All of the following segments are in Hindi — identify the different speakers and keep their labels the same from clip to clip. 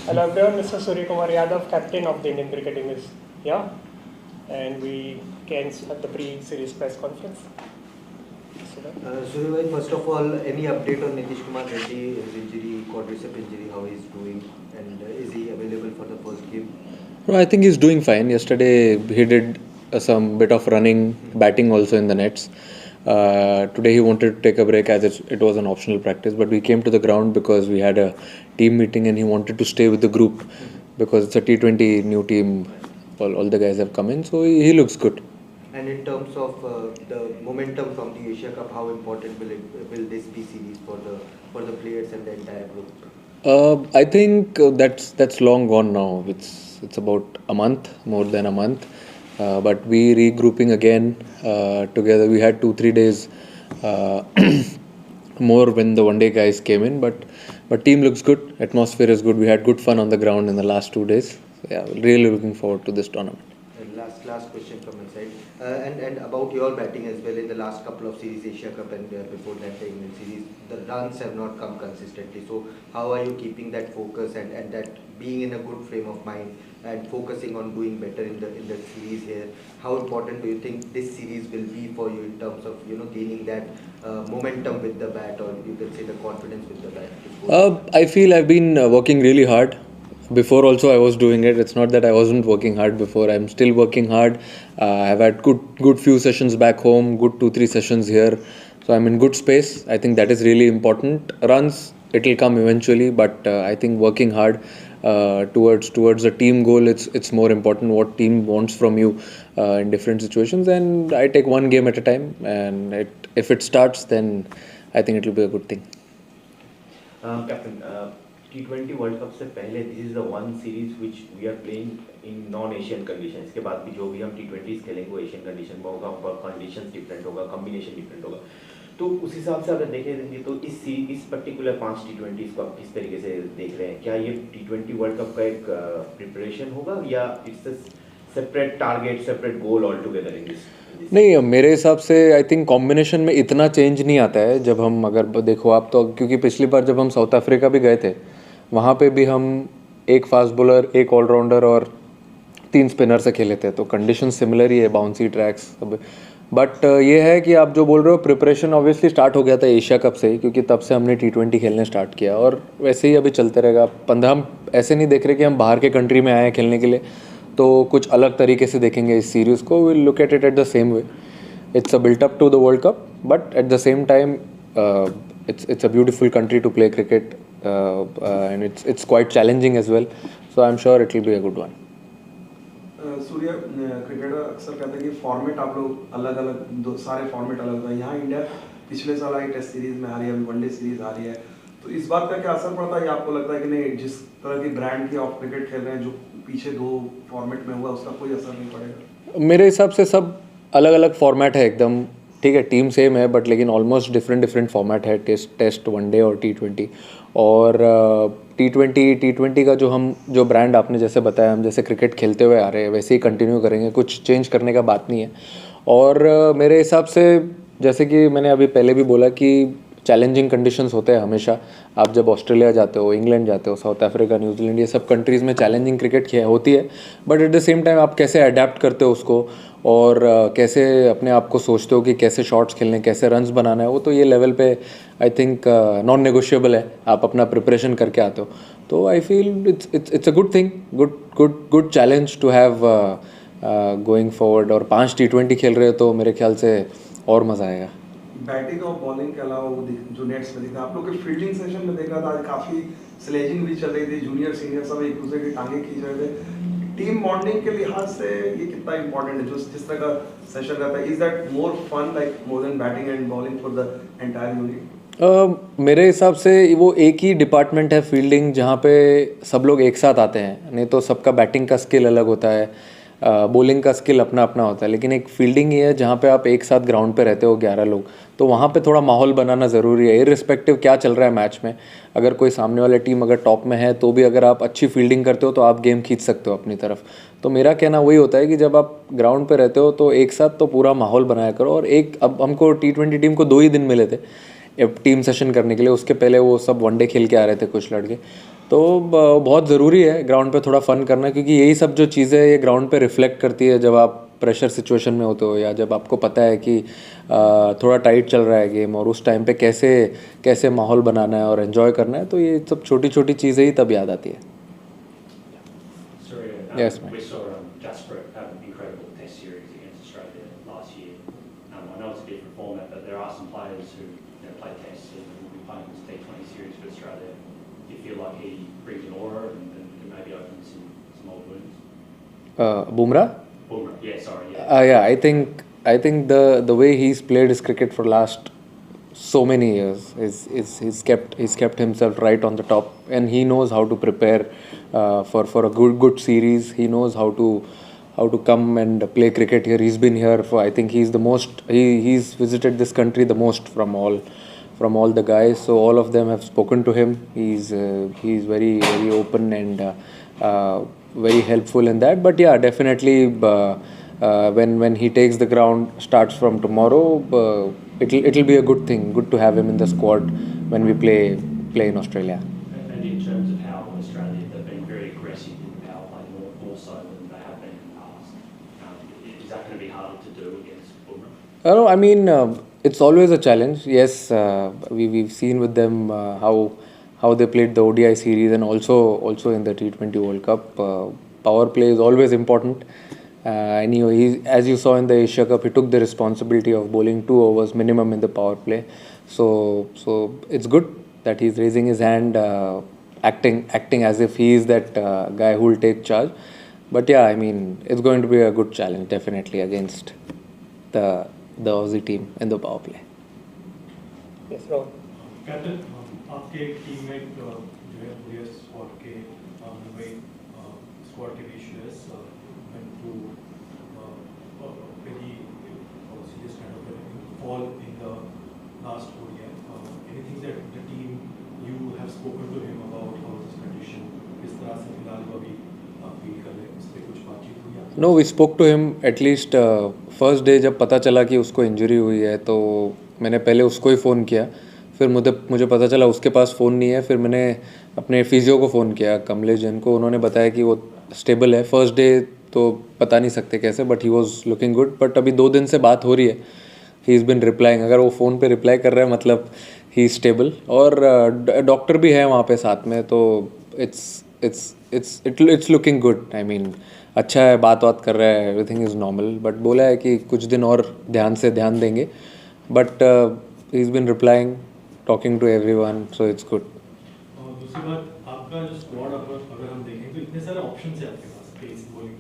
Speaker 1: Hello everyone, Mr. Surya Kumar Yadav, captain of the Indian cricket team is here, and we can at the pre-series press conference.
Speaker 2: Surya bhai, first of all, any update on Nitish Kumar Reddy, his injury, quadricep injury, how he's doing, and is he available for the first game?
Speaker 3: No, I think he's doing fine. Yesterday he did some bit of running, batting also in the nets. Today he wanted to take a break as it was an optional practice, but we came to the ground because we had a team meeting and he wanted to stay with the group because it's a T20 new team. All the guys have come in, so he looks good.
Speaker 2: And in terms of the momentum from the Asia Cup, how important will this be series for the players and the entire group?
Speaker 3: I think that's long gone now. It's about a month, more than a month. But we regrouping again together. We had 2-3 days more when the one day guys came in. But team looks good. Atmosphere is good. We had good fun on the ground in the last 2 days. Yeah, really looking forward to this tournament.
Speaker 2: And last question from my side, and about your batting as well in the last couple of series, Asia Cup and before that the England series, the runs have not come consistently. So how are you keeping that focus and that being in a good frame of mind and focusing on doing better in the series here? How important do you think this series will be for you in terms of gaining that momentum with the bat, or you can say the confidence with the bat?
Speaker 3: I feel I've been working really hard. Before also I was doing it. It's not that I wasn't working hard before. I'm still working hard. I've had good few sessions back home, good 2-3 sessions here. So I'm in good space. I think that is really important. Runs, it'll come eventually, but I think working hard towards a team goal, it's more important what team wants from you in different situations. And I take one game at a time, and if it starts, then I think it will be a good thing.
Speaker 4: Captain, T20 world cup से पहले this is the one series which we are playing in non Asian condition. इसके बाद भी जो भी हम T20s खेलेंगे वो एशियन कंडीशन में होगा, कंडीशन डिफरेंट होगा, कॉम्बिनेशन डिफरेंट होगा. तो उस हिसाब से अगर देखें तो इस पर्टिकुलर 5 T20s को आप किस तरीके से देख रहे हैं? क्या ये T20 वर्ल्ड कप का एक प्रिपरेशन होगा या it's a separate target, separate goal all together in this?
Speaker 3: नहीं, मेरे हिसाब से आई थिंक कॉम्बिनेशन में इतना चेंज नहीं आता है. जब हम अगर देखो आप तो, क्योंकि पिछली बार जब हम साउथ अफ्रीका भी गए थे वहाँ पे भी हम एक फास्ट बॉलर, एक ऑलराउंडर और 3 स्पिनर से खेले थे. तो कंडीशन सिमिलर ही है, बाउंसी ट्रैक्स सब. बट ये है कि आप जो बोल रहे हो, प्रिपरेशन ऑब्वियसली स्टार्ट हो गया था एशिया कप से ही, क्योंकि तब से हमने T20 खेलने स्टार्ट किया और वैसे ही अभी चलते रहेगा. 15 हम ऐसे नहीं देख रहे कि हम बाहर के कंट्री में आए हैं खेलने के लिए, तो कुछ अलग तरीके से देखेंगे इस सीरीज़ को. Will look at it at the same way. It's a built up to the world cup, but at the same time it's a beautiful country to play cricket, and it's quite challenging as well. So I'm sure it will be a good one.
Speaker 5: Surya, cricketer अक्सर कहते हैं कि फॉर्मेट आप लोग अलग अलग, सारे फॉर्मेट अलग होता है. यहाँ इंडिया पिछले साल आई टेस्ट सीरीज में हारी है, अभी वनडे सीरीज हारी है. तो इस बात का क्या असर पड़ता है? आपको लगता है कि नहीं, जिस तरह की ब्रांड की आप क्रिकेट खेल रहे हैं, जो पीछे 2 फॉर्मेट में हुआ, उसका कोई असर नहीं पड़ेगा?
Speaker 3: मेरे हिसाब से सब अलग अलग फॉर्मेट है एकदम. ठीक है, टीम सेम है बट लेकिन ऑलमोस्ट डिफरेंट फॉर्मेट है. टेस्ट वनडे और T20. और T20 का जो ब्रांड आपने जैसे बताया, हम जैसे क्रिकेट खेलते हुए आ रहे हैं वैसे ही कंटिन्यू करेंगे. कुछ चेंज करने का बात नहीं है. और मेरे हिसाब से जैसे कि मैंने अभी पहले भी बोला कि चैलेंजिंग कंडीशंस होते हैं हमेशा. आप जब ऑस्ट्रेलिया जाते हो, इंग्लैंड जाते हो, साउथ अफ्रीका, न्यूजीलैंड, ये सब कंट्रीज़ में चैलेंजिंग क्रिकेट होती है. But at the same time आप कैसे अडेप्ट करते हो उसको और कैसे अपने आप को सोचते हो कि कैसे शॉट्स खेलने, कैसे रन्स बनाना है, वो तो ये लेवल पे आई थिंक नॉन नेगोशिएबल है. आप अपना प्रिपरेशन करके आते हो, तो I feel it's a good thing, good challenge to have going forward. और 5 T20 खेल रहे हो तो मेरे ख्याल से और मज़ा आएगा.
Speaker 5: बैटिंग और बॉलिंग के अलावा वो जो नेट्स में दिखा, आप लोग के फील्डिंग सेशन में देखा था, काफ़ी स्लेजिंग भी चल रही थी. जूनियर सीनियर सब एक दूसरे की टांगे खींच रहे थे. टीम बॉन्डिंग के लिहाज से ये कितना इंपॉर्टेंट है? जो जिस तरह का सेशन रहता है, is that more fun, like more than batting and bowling for the entire unit?
Speaker 3: मेरे हिसाब से वो एक ही डिपार्टमेंट है फील्डिंग, जहाँ पे सब लोग एक साथ आते हैं. नहीं तो सबका बैटिंग का स्किल अलग होता है, बॉलिंग का स्किल अपना अपना होता है. लेकिन एक फील्डिंग ही है जहाँ पे आप एक साथ ग्राउंड पे रहते हो 11 लोग, तो वहाँ पे थोड़ा माहौल बनाना ज़रूरी है. इररिस्पेक्टिव क्या चल रहा है मैच में, अगर कोई सामने वाला टीम अगर टॉप में है तो भी अगर आप अच्छी फील्डिंग करते हो तो आप गेम खींच सकते हो अपनी तरफ. तो मेरा कहना वही होता है कि जब आप ग्राउंड पे रहते हो तो एक साथ तो पूरा माहौल बनाया करो. और अब हमको T20 टीम को 2 ही दिन मिले थे टीम सेशन करने के लिए. उसके पहले वो सब वनडे खेल के आ रहे थे कुछ लड़के. तो बहुत ज़रूरी है ग्राउंड पे थोड़ा फ़न करना, क्योंकि यही सब जो चीज़ें ये ग्राउंड पे रिफ्लेक्ट करती है जब आप प्रेशर सिचुएशन में होते हो, या जब आपको पता है कि थोड़ा टाइट चल रहा है गेम, और उस टाइम पे कैसे कैसे माहौल बनाना है और एंजॉय करना है, तो ये सब छोटी छोटी चीज़ें ही तब याद आती है.
Speaker 6: Sorry,
Speaker 3: Yes, mate.
Speaker 6: we saw Jasper have an incredible test series against Australia last year. I know it's a different format, but there are some players who play tests and will be playing this T20 series for Australia. Do you feel like he brings an aura and can maybe open some old wounds?
Speaker 3: Bumrah?
Speaker 6: Boomer, yeah, sorry, yeah.
Speaker 3: Yeah, I think the way he's played his cricket for last so many years is he's kept himself right on the top, and he knows how to prepare for a good series. He knows how to come and play cricket here. He's been here for, I think he's the most, he's visited this country the most from all the guys. So all of them have spoken to him. He's very very open and very helpful in that. But yeah, definitely when he takes the ground, starts from tomorrow, it'll be a good thing. Good to have him in the squad when we play in Australia.
Speaker 6: And in terms of how Australia, they've been very aggressive in the power play, more so than they have been in the past. Is that going to be harder to do against Bumrah?
Speaker 3: No, I mean, it's always a challenge. Yes, we've seen with them how they played the ODI series, and also in the T20 World Cup. Power play is always important. Anyway, as you saw in the Asia Cup, he took the responsibility of bowling 2 overs minimum in the power play. So it's good that he's raising his hand, acting as if he is that guy who will take charge. But yeah, I mean, it's going to be a good challenge definitely against the Aussie team in the power play.
Speaker 1: Yes, Rohan.
Speaker 7: Captain, आपके टीममेट जो है पूरे स्क्वाड के मुंबई स्क्वाड के बीच went through very serious kind of a fall in the last ODI. Anything that the team you have spoken to him about how this condition, किस तरह से फिलहाल वो अभी फील कर रहे हैं, उस पर कुछ बातचीत हुई है?
Speaker 3: No, we spoke to him at least first day जब पता चला कि उसको इंजरी हुई है, तो मैंने पहले उसको ही फ़ोन किया. फिर मुझे पता चला उसके पास फ़ोन नहीं है. फिर मैंने अपने फिजियो को फ़ोन किया, कमलेश जैन को. उन्होंने बताया कि वो स्टेबल है. फर्स्ट डे तो पता नहीं सकते कैसे, but he was looking good. But अभी 2 दिन से बात हो रही है. ही इज़ बिन रिप्लाइंग. अगर वो फ़ोन पे रिप्लाई कर रहा है मतलब ही इज़ स्टेबल. और डॉक्टर भी है वहाँ पे साथ में, तो it's looking good. I mean अच्छा है, बात कर रहा है, एवरीथिंग इज़ नॉर्मल. बट बोला है कि कुछ दिन और ध्यान देंगे. But he is been replying, talking to everyone, so it's good.
Speaker 7: और दूसरी बात, आपका जो स्क्वाड अगर हम देखें तो इतने सारे ऑप्शन है आपके पास. पेस बॉलिंग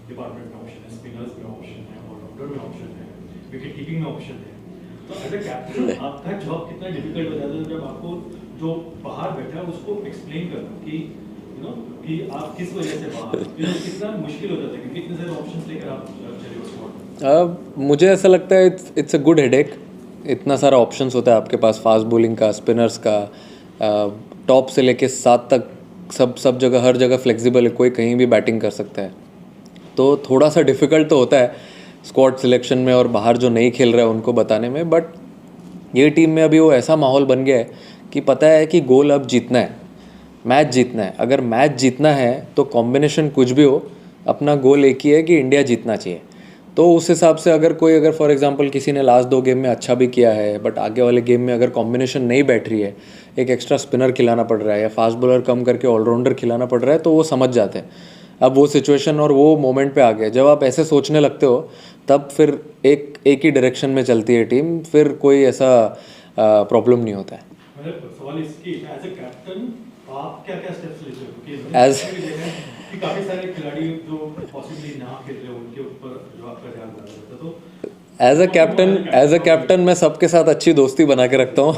Speaker 7: डिपार्टमेंट में ऑप्शन है, स्पिनर्स में ऑप्शन है, ऑलराउंडर में ऑप्शन है, विकेट कीपिंग में ऑप्शन है. तो एज ए कैप्टन आपका जॉब कितना डिफिकल्ट हो जाता है जब आपको जो बाहर बैठा है उसको एक्सप्लेन करना कि कि आप किस वजह से बाहर, कितना मुश्किल हो जाता है क्योंकि इतने सारे ऑप्शंस लेकर आप चले हो स्क्वाड में.
Speaker 3: मुझे ऐसा लगता है इट्स अ गुड हेडेक. इतना सारा ऑप्शंस होता है आपके पास, फास्ट बॉलिंग का, स्पिनर्स का, टॉप से लेके 7 तक सब जगह, हर जगह फ्लेक्सिबल है, कोई कहीं भी बैटिंग कर सकता है. तो थोड़ा सा डिफ़िकल्ट तो होता है स्क्वाड सिलेक्शन में और बाहर जो नहीं खेल रहा है उनको बताने में. बट ये टीम में अभी वो ऐसा माहौल बन गया है कि पता है कि गोल अब जीतना है, मैच जीतना है. अगर मैच जीतना है तो कॉम्बिनेशन कुछ भी हो, अपना गोल एक ही है कि इंडिया जीतना चाहिए. तो उस हिसाब से अगर फॉर एग्जांपल किसी ने लास्ट 2 गेम में अच्छा भी किया है, बट आगे वाले गेम में अगर कॉम्बिनेशन नहीं बैठ रही है, एक एक्स्ट्रा स्पिनर खिलाना पड़ रहा है या फास्ट बॉलर कम करके ऑलराउंडर खिलाना पड़ रहा है, तो वो समझ जाते हैं. अब वो सिचुएशन और वो मोमेंट पे आ गए. जब आप ऐसे सोचने लगते हो तब फिर एक ही डायरेक्शन में चलती है टीम, फिर कोई ऐसा प्रॉब्लम नहीं होता है.
Speaker 7: मतलब सवाल इसकी एज ए कैप्टन आप क्या स्टेप्स लेते हो
Speaker 3: As-
Speaker 7: कि काफी सारे खिलाड़ी जो पॉसिबली ना खेल रहे उनके ऊपर जो आपका ध्यान रखा जाता है, तो
Speaker 3: एज अ कैप्टन मैं सबके साथ अच्छी दोस्ती बना के रखता हूँ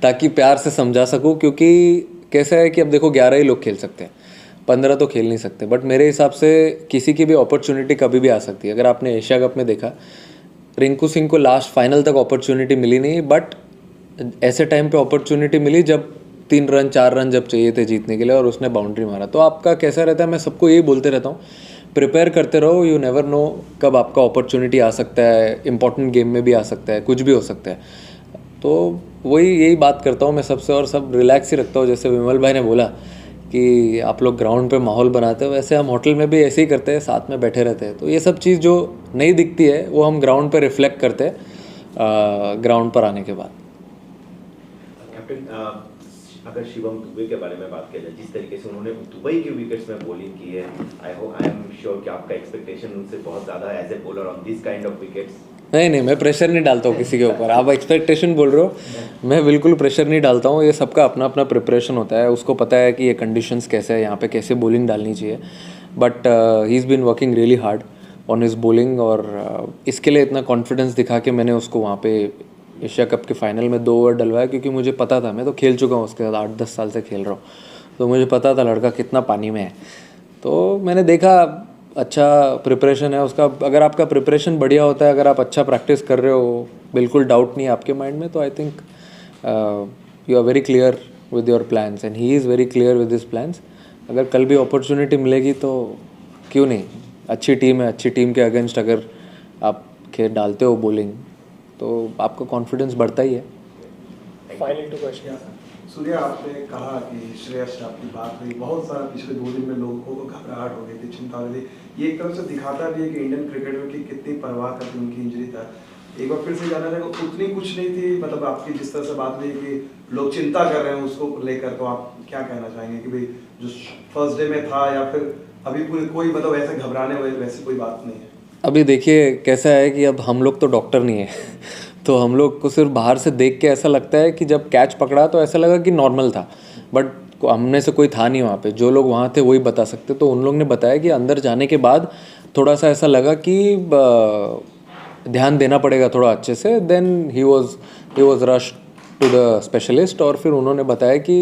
Speaker 3: ताकि प्यार से समझा सकूँ. क्योंकि कैसा है कि अब देखो 11 ही लोग खेल सकते हैं, 15 तो खेल नहीं सकते. बट मेरे हिसाब से किसी की भी अपॉर्चुनिटी कभी भी आ सकती है. अगर आपने एशिया कप में देखा, रिंकू सिंह को लास्ट फाइनल तक अपॉर्चुनिटी मिली नहीं, बट ऐसे टाइम पे अपॉर्चुनिटी मिली जब 3 रन 4 रन जब चाहिए थे जीतने के लिए, और उसने बाउंड्री मारा. तो आपका कैसा रहता है, मैं सबको यही बोलते रहता हूँ, प्रिपेयर करते रहो. यू नेवर नो कब आपका अपॉर्चुनिटी आ सकता है. इंपॉर्टेंट गेम में भी आ सकता है, कुछ भी हो सकता है. तो वही यही बात करता हूँ मैं सबसे, और सब रिलैक्स ही रखता हूँ। जैसे विमल भाई ने बोला कि आप लोग ग्राउंड पे माहौल बनाते हो, वैसे हम होटल में भी ऐसे ही करते हैं, साथ में बैठे रहते हैं। तो ये सब चीज़ जो नहीं दिखती है वो हम ग्राउंड पे रिफ्लेक्ट करते हैं ग्राउंड पर आने के बाद।
Speaker 4: कैप्टन, अगर शिवम दुबे के बारे में बात किया जाए, जिस तरीके से उन्होंने दुबई के विकेट्स में बॉलिंग की है, आई एम श्योर कि आपका एक्सपेक्टेशन उनसे बहुत ज़्यादा है as a bowler on this kind of wickets.
Speaker 3: नहीं, मैं प्रेशर नहीं डालता हूँ किसी के ऊपर। आप एक्सपेक्टेशन बोल रहे हो, मैं बिल्कुल प्रेशर नहीं डालता हूँ। ये सबका अपना अपना प्रिपरेशन होता है, उसको पता है कि ये कंडीशंस कैसे है, यहाँ पे कैसे बॉलिंग डालनी चाहिए। But he is been working really hard on his bowling, और इसके लिए इतना कॉन्फिडेंस दिखा के मैंने उसको वहाँ पे एशिया कप के फाइनल में 2 ओवर डलवाया, क्योंकि मुझे पता था, मैं तो खेल चुका हूँ उसके साथ, 8-10 साल से खेल रहा हूँ, तो मुझे पता था लड़का कितना पानी में है। तो मैंने देखा अच्छा प्रिपरेशन है उसका। अगर आपका प्रिपरेशन बढ़िया होता है, अगर आप अच्छा प्रैक्टिस कर रहे हो, बिल्कुल डाउट नहीं है आपके माइंड में, तो I think you are very clear with your plans and he is very clear with his plans. अगर कल भी अपॉर्चुनिटी मिलेगी तो क्यों नहीं, अच्छी टीम है, अच्छी टीम के अगेंस्ट अगर आप खेल डालते हो बॉलिंग तो आपका कॉन्फिडेंस बढ़ता ही है।
Speaker 1: Final 2 questions.
Speaker 5: सूर्या, आपने कहा कि श्रेयस की बात हुई, बहुत सारा पिछले 2 दिन में लोगों को घबराहट हो गई थी, चिंता हो गई थी। ये एक तरफ से दिखाता भी है कि इंडियन क्रिकेटर की कितनी परवाह करती उनकी इंजरी था। एक बार फिर से जानना चाहेंगे, उतनी कुछ नहीं थी, मतलब आपकी जिस तरह से बात हुई कि लोग चिंता कर रहे हैं उसको लेकर, तो आप क्या कहना चाहेंगे कि भाई जो फर्स्ट डे में था या फिर अभी पूरे कोई मतलब ऐसे घबराने वाली वैसी कोई बात नहीं है?
Speaker 3: अभी देखिए कैसा है कि अब हम लोग तो डॉक्टर नहीं है तो हम लोग को सिर्फ बाहर से देख के ऐसा लगता है कि जब कैच पकड़ा तो ऐसा लगा कि नॉर्मल था, बट हमने से कोई था नहीं वहाँ पे। जो लोग वहाँ थे वही बता सकते। तो उन लोग ने बताया कि अंदर जाने के बाद थोड़ा सा ऐसा लगा कि ध्यान देना पड़ेगा थोड़ा अच्छे से। Then he was rush to the specialist, और फिर उन्होंने बताया कि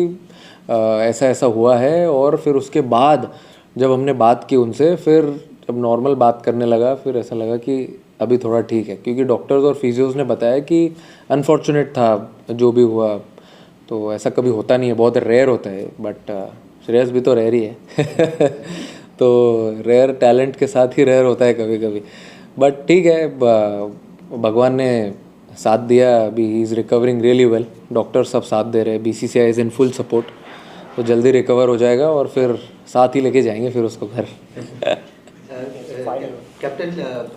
Speaker 3: ऐसा ऐसा हुआ है। और फिर उसके बाद जब हमने बात की उनसे, फिर जब नॉर्मल बात करने लगा, फिर ऐसा लगा कि अभी थोड़ा ठीक है, क्योंकि डॉक्टर्स और फिजियोज ने बताया कि अनफॉर्चुनेट था जो भी हुआ। तो ऐसा कभी होता नहीं है, बहुत रेयर होता है, बट श्रेयस भी तो रेयर ही है तो रेयर टैलेंट के साथ ही रेयर होता है कभी कभी। बट ठीक है, भगवान ने साथ दिया, अभी he is recovering really well. Doctor सब साथ दे रहे हैं, BCCI is in full support, तो जल्दी रिकवर हो जाएगा और फिर साथ ही लेके जाएंगे फिर उसको घर
Speaker 2: कैप्टन,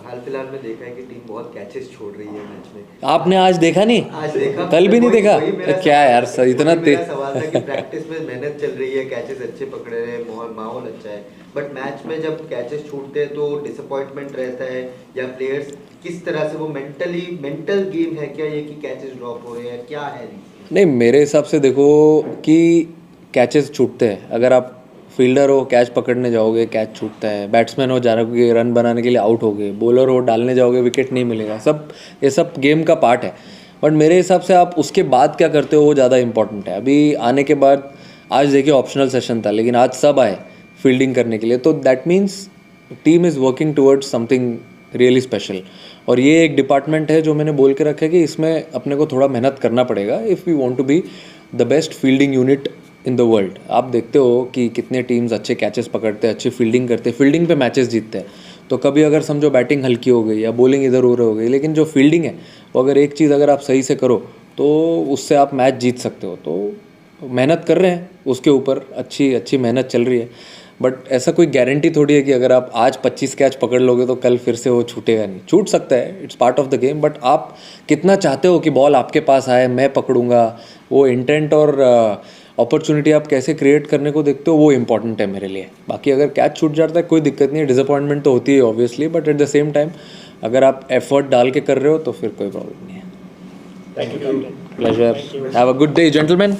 Speaker 2: हाल फिलहाल में देखा है कि टीम बहुत कैचेस छोड़ रही है मैच में।
Speaker 3: आपने आज देखा नहीं?
Speaker 2: आज देखा,
Speaker 3: कल भी नहीं देखा? क्या यार
Speaker 2: सर,
Speaker 3: इतना
Speaker 2: मेरा सवाल था कि प्रैक्टिस में मेहनत चल रही है, कैचेस अच्छे पकड़े रहे हैं, माहौल अच्छा है, बट मैच में जब कैचेस छूटते हैं तो डिसअपॉइंटमेंट रहता है, या प्लेयर्स किस तरह से वो मेंटल गेम है क्या ये कि कैचेस ड्रॉप हो रहे हैं, क्या है?
Speaker 3: नहीं, मेरे हिसाब से देखो कि कैचेस छूटते हैं। अगर आप फील्डर हो, कैच पकड़ने जाओगे, कैच छूटता है। बैट्समैन हो, जाओगे रन बनाने के लिए, आउट हो गए। बॉलर हो, डालने जाओगे, विकेट नहीं मिलेगा। ये सब गेम का पार्ट है। बट मेरे हिसाब से आप उसके बाद क्या करते हो वो ज़्यादा इंपॉर्टेंट है। अभी आने के बाद, आज देखिए ऑप्शनल सेशन था, लेकिन आज सब आए फील्डिंग करने के लिए, तो that means team is working towards something really special. और ये एक डिपार्टमेंट है जो मैंने बोल के रखा है कि इसमें अपने को थोड़ा मेहनत करना पड़ेगा if we want to be the best fielding unit in the world. आप देखते हो कि कितने टीम्स अच्छे कैचेस पकड़ते हैं, अच्छी फील्डिंग करते हैं, फील्डिंग पे मैचेस जीतते हैं। तो कभी अगर समझो बैटिंग हल्की हो गई या बॉलिंग इधर उधर हो गई, लेकिन जो फील्डिंग है वो अगर एक चीज़ अगर आप सही से करो तो उससे आप मैच जीत सकते हो। तो मेहनत कर रहे हैं उसके ऊपर, अच्छी मेहनत चल रही है। बट ऐसा कोई गारंटी थोड़ी है कि अगर आप आज 25 कैच पकड़ लोगे तो कल फिर से वो छूटेगा नहीं। छूट सकता है, it's part of the game, but आप कितना चाहते हो कि बॉल आपके पास आए, मैं पकड़ूंगा, वो इंटेंट और अपॉर्चुनिटी आप कैसे क्रिएट करने को देखते हो वो इंपॉर्टेंट है मेरे लिए। बाकी अगर कैच छूट जाता है कोई दिक्कत नहीं है, डिसअपॉइंटमेंट तो होती है obviously, but at the same time अगर आप एफर्ट डाल के कर रहे हो तो फिर कोई प्रॉब्लम नहीं है।
Speaker 1: Thank you, Captain.
Speaker 3: Pleasure, have a good day gentleman.